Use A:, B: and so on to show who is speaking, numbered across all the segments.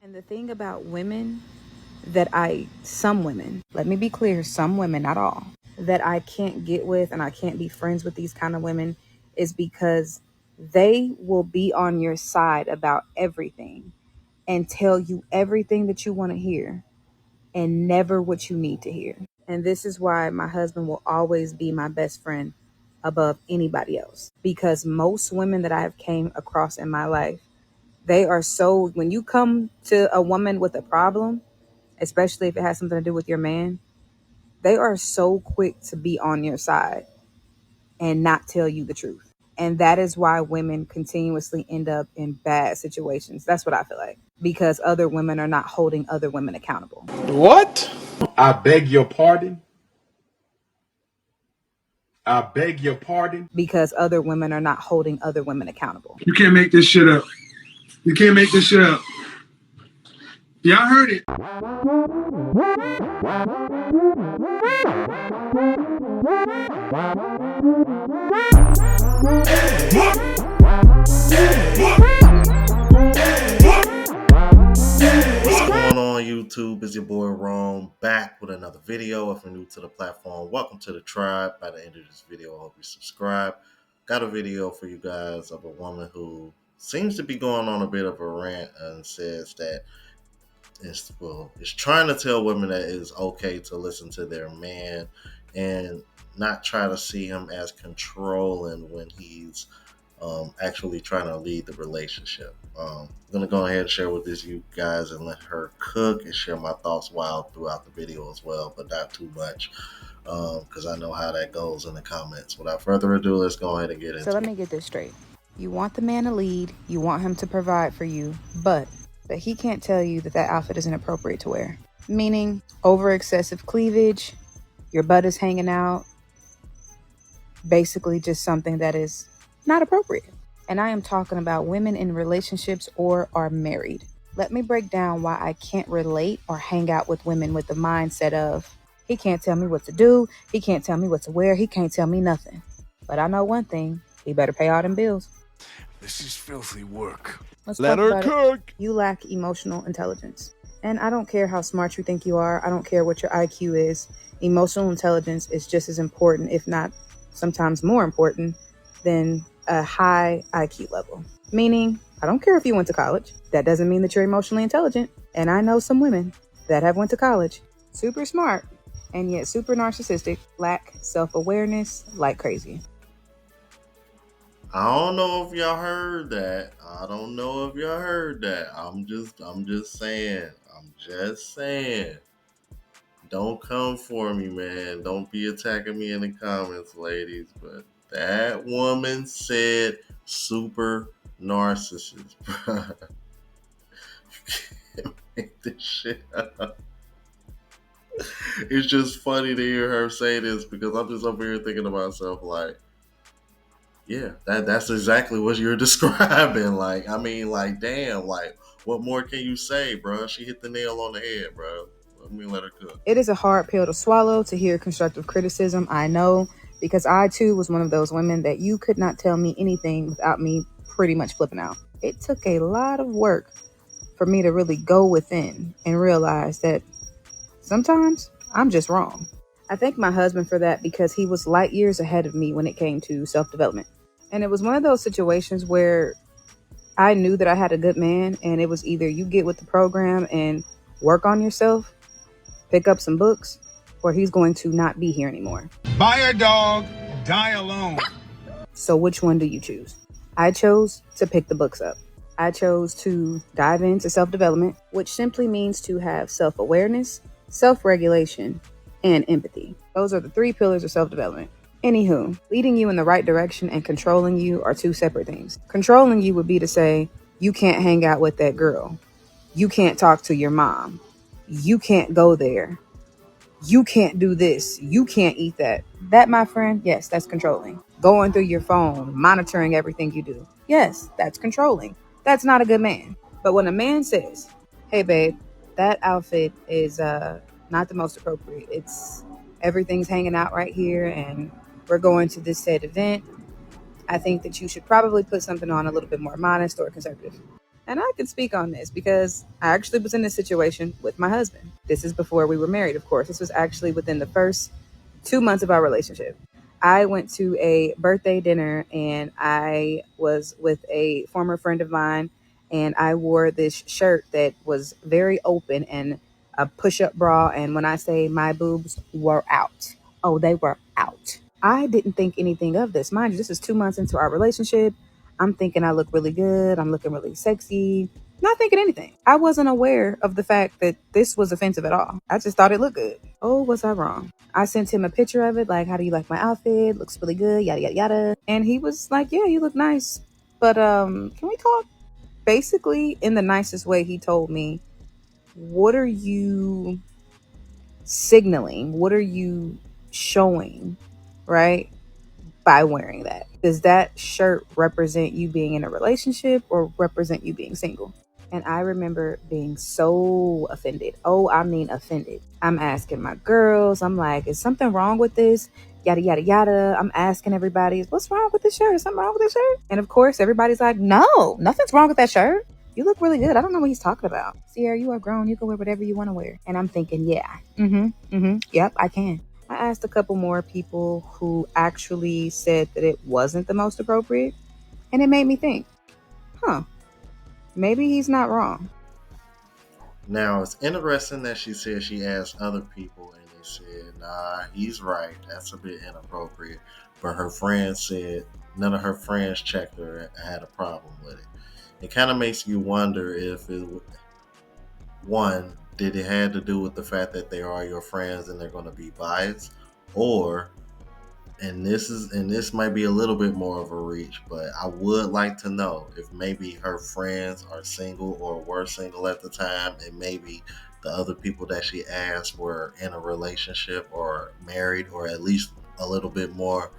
A: And the thing about women some women, let me be clear, some women, not all, that I can't get with and I can't be friends with these kind of women is because they will be on your side about everything and tell you everything that you want to hear and never what you need to hear. And this is why my husband will always be my best friend above anybody else. Because most women that I have came across in my life, they are so, when you come to a woman with a problem, especially if it has something to do with your man, they are so quick to be on your side and not tell you the truth. And that is why women continuously end up in bad situations. That's what I feel like. Because other women are not holding other women accountable.
B: What? I beg your pardon? I beg your pardon?
A: Because other women are not holding other women accountable.
C: You can't make this shit up. You can't make this shit up. Y'all heard it.
D: What's going on, YouTube? It's your boy Rome back with another video. If you're new to the platform, welcome to the tribe. By the end of this video, I hope you subscribe. Got a video for you guys of a woman who seems to be going on a bit of a rant and says that is trying to tell women that it is okay to listen to their man and not try to see him as controlling when he's actually trying to lead the relationship. I'm going to go ahead and share with you guys and let her cook and share my thoughts throughout the video as well, but not too much because I know how that goes in the comments. Without further ado, let's go ahead and get into it.
A: So let me get this straight. You want the man to lead, you want him to provide for you, but he can't tell you that outfit isn't appropriate to wear. Meaning over excessive cleavage, your butt is hanging out, basically just something that is not appropriate. And I am talking about women in relationships or are married. Let me break down why I can't relate or hang out with women with the mindset of, he can't tell me what to do, he can't tell me what to wear, he can't tell me nothing. But I know one thing, he better pay all them bills.
E: This is filthy work.
A: Let's
B: Let
A: talk
B: her
A: about
B: cook.
A: it. You lack emotional intelligence. And I don't care how smart you think you are. I don't care what your IQ is. Emotional intelligence is just as important, if not sometimes more important, than a high IQ level. Meaning, I don't care if you went to college. That doesn't mean that you're emotionally intelligent. And I know some women that have went to college, super smart, and yet super narcissistic, lack self-awareness like crazy.
D: I don't know if y'all heard that. I'm just saying. Don't come for me, man. Don't be attacking me in the comments, ladies. But that woman said super narcissist. You can't make this shit up. It's just funny to hear her say this because I'm just over here thinking to myself, like, yeah, that's exactly what you're describing. Damn, what more can you say, bro? She hit the nail on the head, bro. Let me let her cook.
A: It is a hard pill to swallow to hear constructive criticism, I know, because I too was one of those women that you could not tell me anything without me pretty much flipping out. It took a lot of work for me to really go within and realize that sometimes I'm just wrong. I thank my husband for that because he was light years ahead of me when it came to self-development. And it was one of those situations where I knew that I had a good man, and it was either you get with the program and work on yourself, pick up some books, or he's going to not be here anymore.
C: Buy a dog, die alone.
A: So which one do you choose? I chose to pick the books up. I chose to dive into self-development, which simply means to have self-awareness, self-regulation, and empathy. Those are the 3 pillars of self-development. Anywho, leading you in the right direction and controlling you are 2 separate things. Controlling you would be to say, you can't hang out with that girl. You can't talk to your mom. You can't go there. You can't do this. You can't eat that. That, my friend, yes, that's controlling. Going through your phone, monitoring everything you do. Yes, that's controlling. That's not a good man. But when a man says, hey, babe, that outfit is not the most appropriate. Everything's hanging out right here and we're going to this said event. I think that you should probably put something on a little bit more modest or conservative. And I can speak on this because I actually was in this situation with my husband. This is before we were married, of course. This was actually within the first 2 months of our relationship. I went to a birthday dinner and I was with a former friend of mine, and I wore this shirt that was very open and a push up bra. And when I say my boobs were out, oh, they were out. I didn't think anything of this. Mind you, this is 2 months into our relationship. I'm thinking I look really good. I'm looking really sexy. Not thinking anything. I wasn't aware of the fact that this was offensive at all. I just thought it looked good. Oh, was I wrong? I sent him a picture of it, like, how do you like my outfit? Looks really good, yada yada yada. And he was like, yeah, you look nice. But can we talk? Basically, in the nicest way, he told me, what are you signaling? What are you showing? Right? By wearing that? Does that shirt represent you being in a relationship or represent you being single? And I remember being so offended. Oh, I mean, offended. I'm asking my girls, I'm like, is something wrong with this? Yada, yada, yada. I'm asking everybody, what's wrong with this shirt? Is something wrong with this shirt? And of course, everybody's like, no, nothing's wrong with that shirt. You look really good. I don't know what he's talking about. Sierra, you are grown. You can wear whatever you want to wear. And I'm thinking, yeah, yep, I can. I asked a couple more people who actually said that it wasn't the most appropriate. And it made me think, huh, maybe he's not wrong.
D: Now, it's interesting that she said she asked other people and they said, nah, he's right. That's a bit inappropriate. But her friends said none of her friends checked her and had a problem with it. It kind of makes you wonder if one, did it have to do with the fact that they are your friends and they're going to be biased? Or and this might be a little bit more of a reach, but I would like to know if maybe her friends are single or were single at the time, and maybe the other people that she asked were in a relationship or married, or at least a little bit more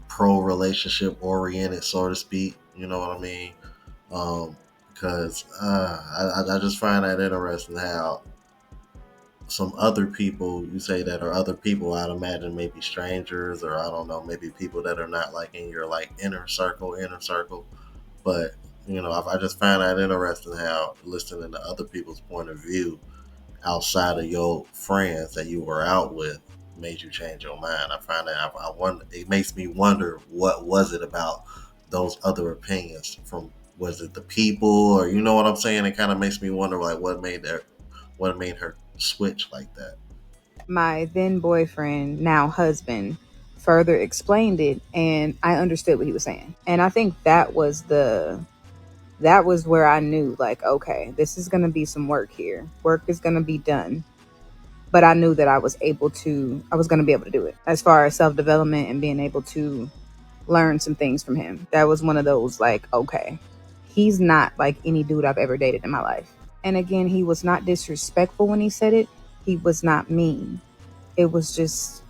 D: pro relationship oriented, so to speak. You know what I mean? Um, because I just find that interesting how some other people you say that are other people, I'd imagine maybe strangers, or I don't know, maybe people that are not like in your like inner circle. But I just find that interesting how listening to other people's point of view outside of your friends that you were out with made you change your mind. I find that I wonder, it makes me wonder, what was it about those other opinions? From, was it the people, or you know what I'm saying? It kind of makes me wonder like what made her switch like that.
A: My then boyfriend, now husband, further explained it and I understood what he was saying. And I think that was where I knew, like, okay, this is going to be some work here. Work is going to be done. But I knew that I was going to be able to do it as far as self development and being able to learn some things from him. That was one of those, like, okay, he's not like any dude I've ever dated in my life. And again, he was not disrespectful when he said it, he was not mean. It was just,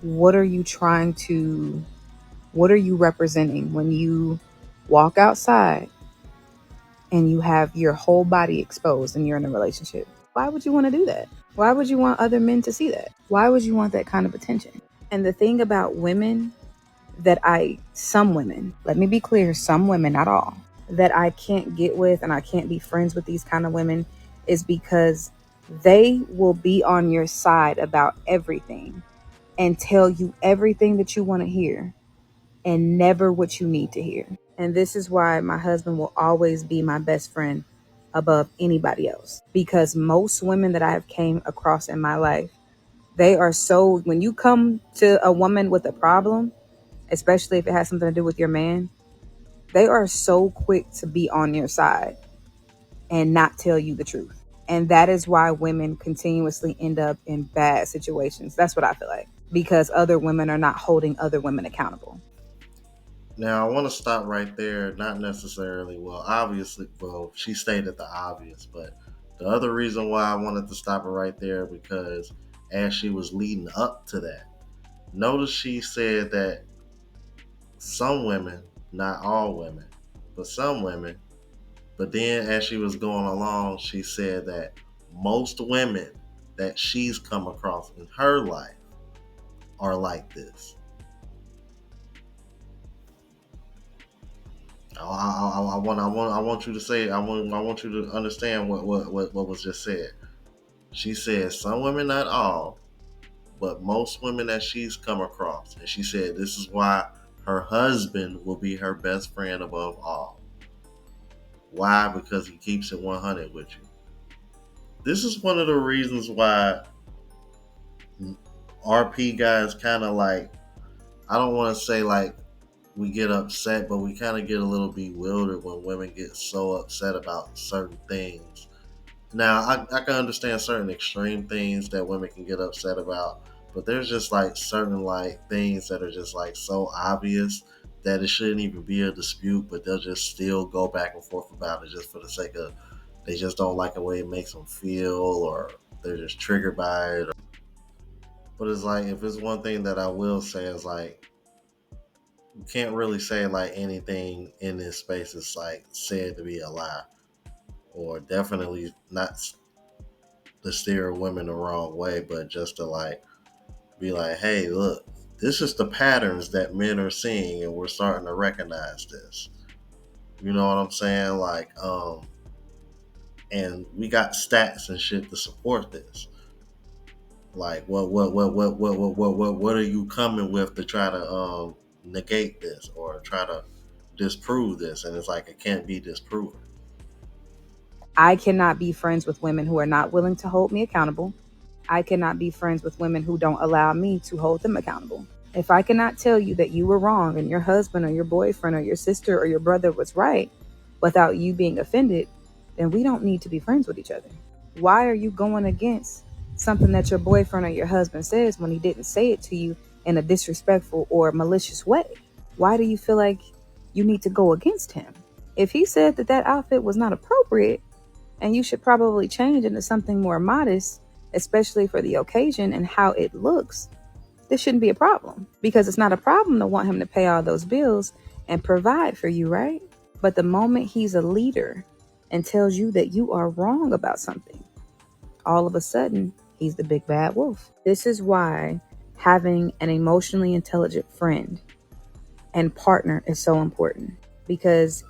A: what are you trying to, what are you representing when you walk outside and you have your whole body exposed and you're in a relationship? Why would you want to do that? Why would you want other men to see that? Why would you want that kind of attention? And the thing about women some women, let me be clear, some women, not all, that I can't get with and I can't be friends with these kind of women is because they will be on your side about everything and tell you everything that you want to hear and never what you need to hear. And this is why my husband will always be my best friend above anybody else. Because most women that I have came across in my life, they are so, when you come to a woman with a problem, especially if it has something to do with your man, they are so quick to be on your side and not tell you the truth. And that is why women continuously end up in bad situations. That's what I feel like. Because other women are not holding other women accountable.
D: Now, I want to stop right there. Not necessarily, well, obviously, well, she stated the obvious, but the other reason why I wanted to stop her right there, because as she was leading up to that, notice she said that some women, not all women, but some women, but then as she was going along, she said that most women that she's come across in her life are like this. I want you to say. I want you to understand what was just said. She said some women, not all, but most women that she's come across, and she said this is why her husband will be her best friend above all. Why? Because he keeps it 100 with you. This is one of the reasons why RP guys kind of like, I don't want to say like we get upset, but we kind of get a little bewildered when women get so upset about certain things. Now, I can understand certain extreme things that women can get upset about, but there's just like certain like things that are just like so obvious that it shouldn't even be a dispute, but they'll just still go back and forth about it just for the sake of they just don't like the way it makes them feel, or they're just triggered by it. But it's like, if it's one thing that I will say is like, you can't really say like anything in this space is like said to be a lie, or definitely not to steer women the wrong way, but just to like be like, hey, look, this is the patterns that men are seeing, and we're starting to recognize this. You know what I'm saying? Like, and we got stats and shit to support this. Like, what are you coming with to try to negate this or try to disprove this? And it's like it can't be disproven.
A: I cannot be friends with women who are not willing to hold me accountable. I cannot be friends with women who don't allow me to hold them accountable. If I cannot tell you that you were wrong and your husband or your boyfriend or your sister or your brother was right without you being offended, then we don't need to be friends with each other. Why are you going against something that your boyfriend or your husband says when he didn't say it to you in a disrespectful or malicious way? Why do you feel like you need to go against him? If he said that that outfit was not appropriate and you should probably change into something more modest, especially for the occasion and how it looks, this shouldn't be a problem, because it's not a problem to want him to pay all those bills and provide for you, right? But the moment he's a leader and tells you that you are wrong about something, all of a sudden he's the big bad wolf. This is why having an emotionally intelligent friend and partner is so important, because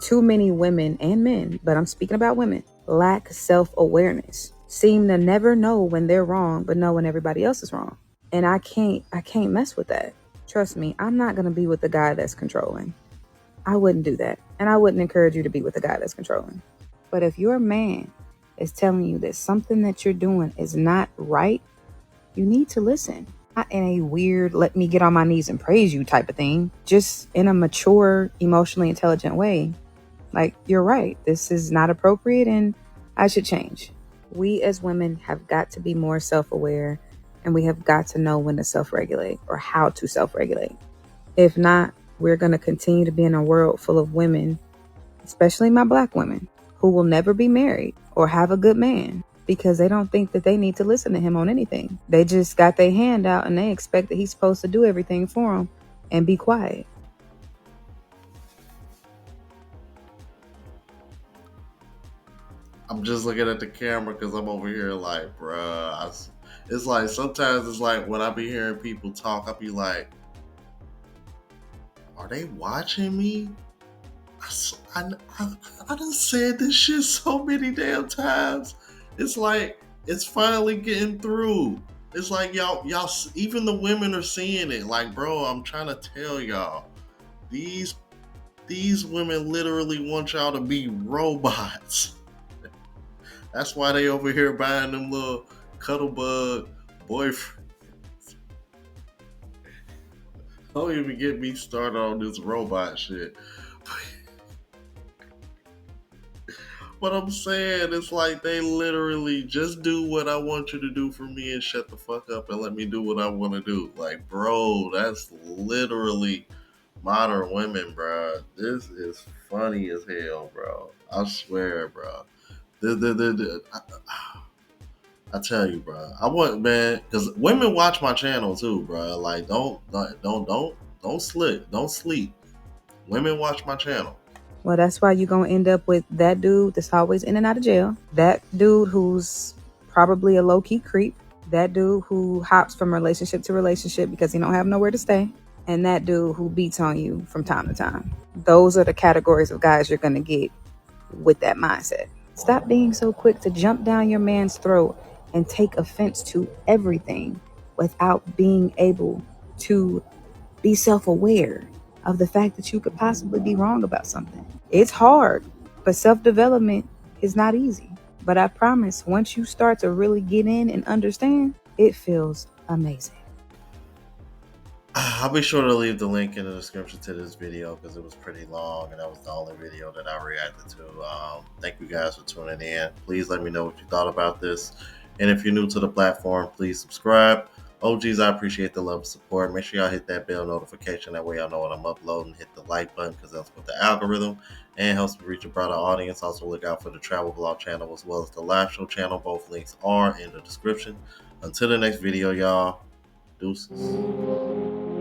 A: too many women and men, but I'm speaking about women, lack self-awareness, seem to never know when they're wrong, but know when everybody else is wrong. And I can't mess with that. Trust me, I'm not going to be with the guy that's controlling. I wouldn't do that. And I wouldn't encourage you to be with the guy that's controlling. But if your man is telling you that something that you're doing is not right, you need to listen. Not in a weird, let me get on my knees and praise you type of thing, just in a mature, emotionally intelligent way. Like, you're right. This is not appropriate and I should change. We as women have got to be more self aware, and we have got to know when to self regulate or how to self regulate. If not, we're going to continue to be in a world full of women, especially my black women, who will never be married or have a good man because they don't think that they need to listen to him on anything. They just got their hand out and they expect that he's supposed to do everything for them and be quiet.
D: I'm just looking at the camera because I'm over here like, bruh. It's like sometimes it's like when I be hearing people talk, I be like, are they watching me? I, I, I done said this shit so many damn times. It's like it's finally getting through. It's like y'all, even the women are seeing it. Like, bro, I'm trying to tell y'all, these these women literally want y'all to be robots. That's why they over here buying them little cuddlebug boyfriend. Don't even get me started on this robot shit. What I'm saying is like they literally just do what I want you to do for me and shut the fuck up and let me do what I want to do. Like, bro, that's literally modern women, bro. This is funny as hell, bro. I swear, bro. I tell you, bro. I want, man, because women watch my channel too, bro. Like, don't slip, don't sleep. Women watch my channel.
A: Well, that's why you're going to end up with that dude that's always in and out of jail. That dude who's probably a low-key creep. That dude who hops from relationship to relationship because he don't have nowhere to stay. and that dude who beats on you from time to time. Those are the categories of guys you're going to get with that mindset. Stop being so quick to jump down your man's throat and take offense to everything without being able to be self aware of the fact that you could possibly be wrong about something. It's hard, but self development is not easy. But I promise, once you start to really get in and understand, it feels amazing.
D: I'll be sure to leave the link in the description to this video because it was pretty long and that was the only video that I reacted to. Thank you guys for tuning in. Please let me know what you thought about this. And if you're new to the platform, please subscribe. OGs, I appreciate the love and support. Make sure y'all hit that bell notification. That way y'all know when I'm uploading. Hit the like button because that's with the algorithm and helps me reach a broader audience. Also look out for the travel vlog channel as well as the live show channel. Both links are in the description. Until the next video, y'all. Deuces.